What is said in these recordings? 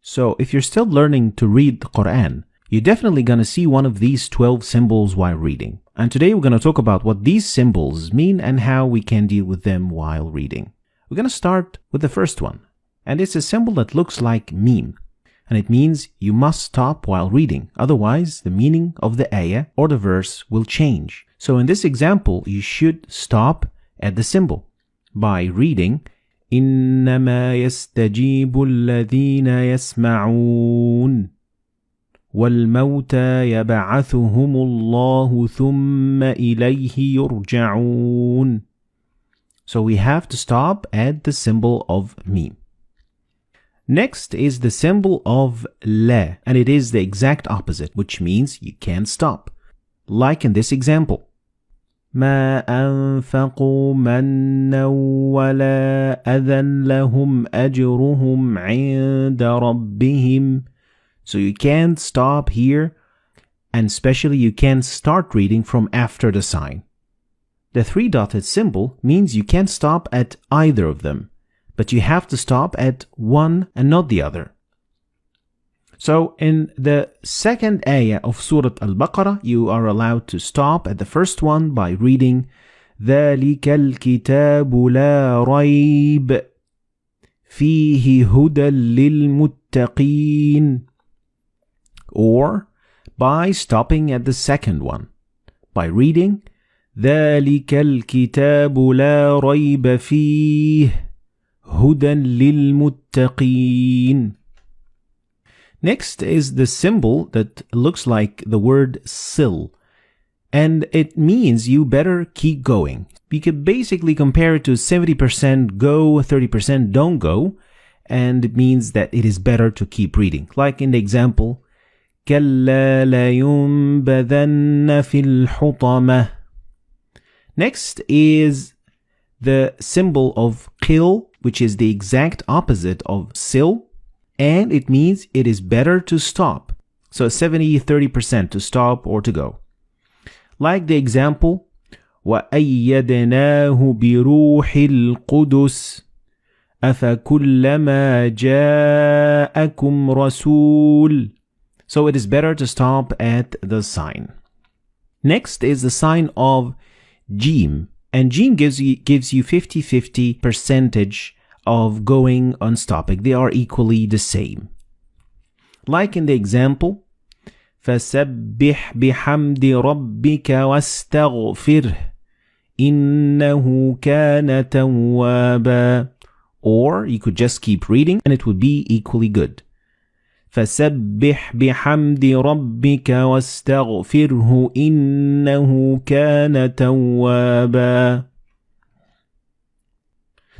So if you're still learning to read the Quran, you're definitely going to see one of these 12 symbols while reading. And today we're going to talk about what these symbols mean and how we can deal with them while reading. We're going to start with the first one. And it's a symbol that looks like meme. And it means you must stop while reading. Otherwise, the meaning of the ayah or the verse will change. So in this example, you should stop at the symbol by reading إنما يستجيب الذين يسمعون والموتى يبعثهم الله ثم إليه يرجعون. So we have to stop at the symbol of meme. Next is the symbol of la, and it is the exact opposite, which means you can't stop. Like in this example. ما أنفقوا منا ولا أذى لهم أجرهم عند ربهم. So you can't stop here, and especially you can't start reading from after the sign. The three-dotted symbol means you can't stop at either of them, but you have to stop at one and not the other. So in the second ayah of Surah Al-Baqarah, you are allowed to stop at the first one by reading ذَلِكَ الْكِتَابُ لَا رَيْبَ فِيهِ هُدًى لِلْمُتَّقِينَ, or by stopping at the second one by reading ذَلِكَ الْكِتَابُ لَا رَيْبَ فِيهِ هُدًى لِلْمُتَّقِينَ. Next is the symbol that looks like the word sil, and it means you better keep going. You could basically compare it to 70% go, 30% don't go, and it means that it is better to keep reading. Like in the example, كَلَّا لَيُنبَذَنَّ فِي الْحُطَمَةِ. Next is the symbol of qil, which is the exact opposite of sil, and it means it is better to stop. So 70-30% to stop or to go. Like the example, وَأَيَّدْنَاهُ بِرُوحِ الْقُدُسِ أَفَكُلَّمَا جَاءَكُمْ رَسُولٌ. So it is better to stop at the sign. Next is the sign of Jim, and Jim gives you 50-50 percentage of going on stopping. They are equally the same. Like in the example, فَسَبِّحْ بِحَمْدِ رَبِّكَ وَاسْتَغْفِرْهِ إِنَّهُ كَانَ تَوَّابًا. Or you could just keep reading and it would be equally good. فَسَبِّحْ بِحَمْدِ رَبِّكَ وَاسْتَغْفِرْهُ إِنَّهُ كَانَ تَوَّابًا.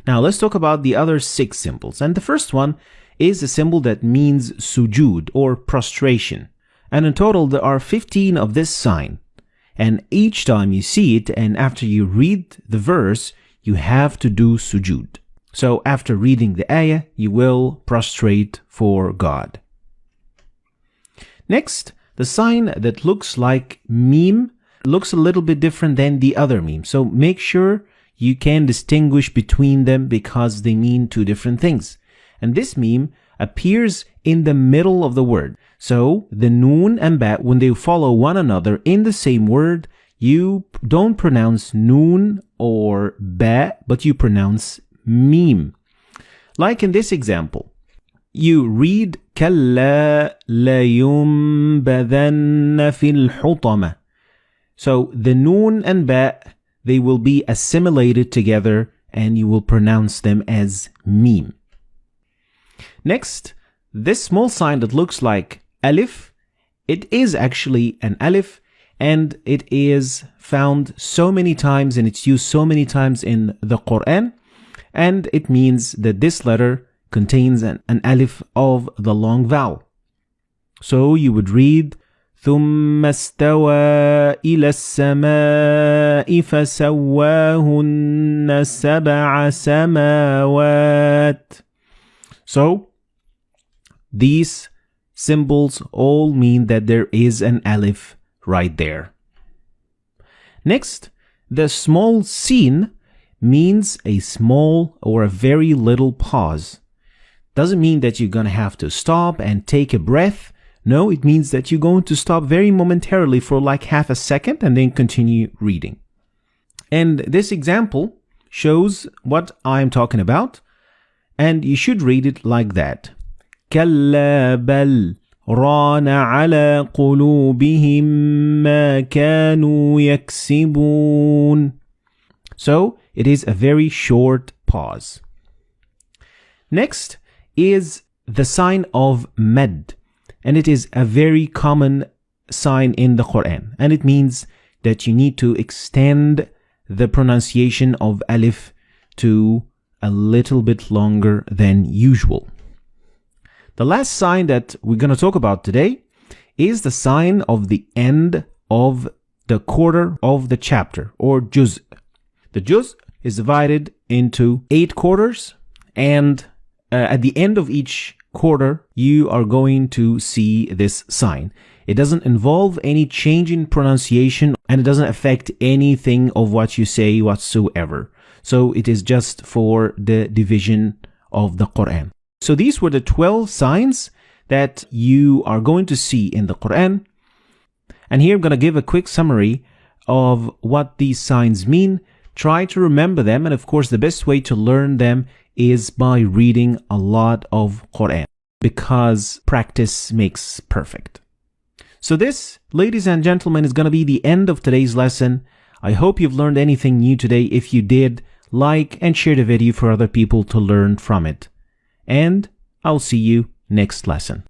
Now let's talk about the other 6 symbols. And the first one is a symbol that means sujood or prostration. And in total there are 15 of this sign. And each time you see it and after you read the verse, you have to do sujood. So after reading the ayah, you will prostrate for God. Next, the sign that looks like meme looks a little bit different than the other meme. So make sure you can distinguish between them because they mean two different things. And this meme appears in the middle of the word. So the noon and ba, when they follow one another in the same word, you don't pronounce noon or ba, but you pronounce meme. Like in this example, you read كَلَّا لَيُنبَذَنَّ فِي الْحُطَمَةِ. So the noon and ba, they will be assimilated together and you will pronounce them as meme. Next, this small sign that looks like alif, it is actually an alif and it is found so many times and it's used so many times in the Quran, and it means that this letter contains an alif of the long vowel. So you would read ثم استوى إلى السماء فسواهن سبع سماوات. So these symbols all mean that there is an alif right there. Next, the small sin means a small or a very little pause. doesn't mean that you're going to have to stop and take a breath. No, it means that you're going to stop very momentarily for like half a second and then continue reading. And this example shows what I'm talking about. And you should read it like that. كَلَّا بَلْ رَانَ عَلَى قُلُوبِهِمْ مَا كَانُوا يَكْسِبُونَ. So it is a very short pause. Next is the sign of mad. And it is a very common sign in the Quran. And it means that you need to extend the pronunciation of alif to a little bit longer than usual. The last sign that we're going to talk about today is the sign of the end of the quarter of the chapter, or juz. The juz is divided into 8 quarters, and at the end of each quarter, you are going to see this sign. It doesn't involve any change in pronunciation, and it doesn't affect anything of what you say whatsoever. So it is just for the division of the Quran. So these were the 12 signs that you are going to see in the Quran. And here I'm going to give a quick summary of what these signs mean. Try to remember them. And of course, the best way to learn them is by reading a lot of Quran, because practice makes perfect. So this, ladies and gentlemen, is going to be the end of today's lesson. I hope you've learned anything new today. If you did, like and share the video for other people to learn from it. And I'll see you next lesson.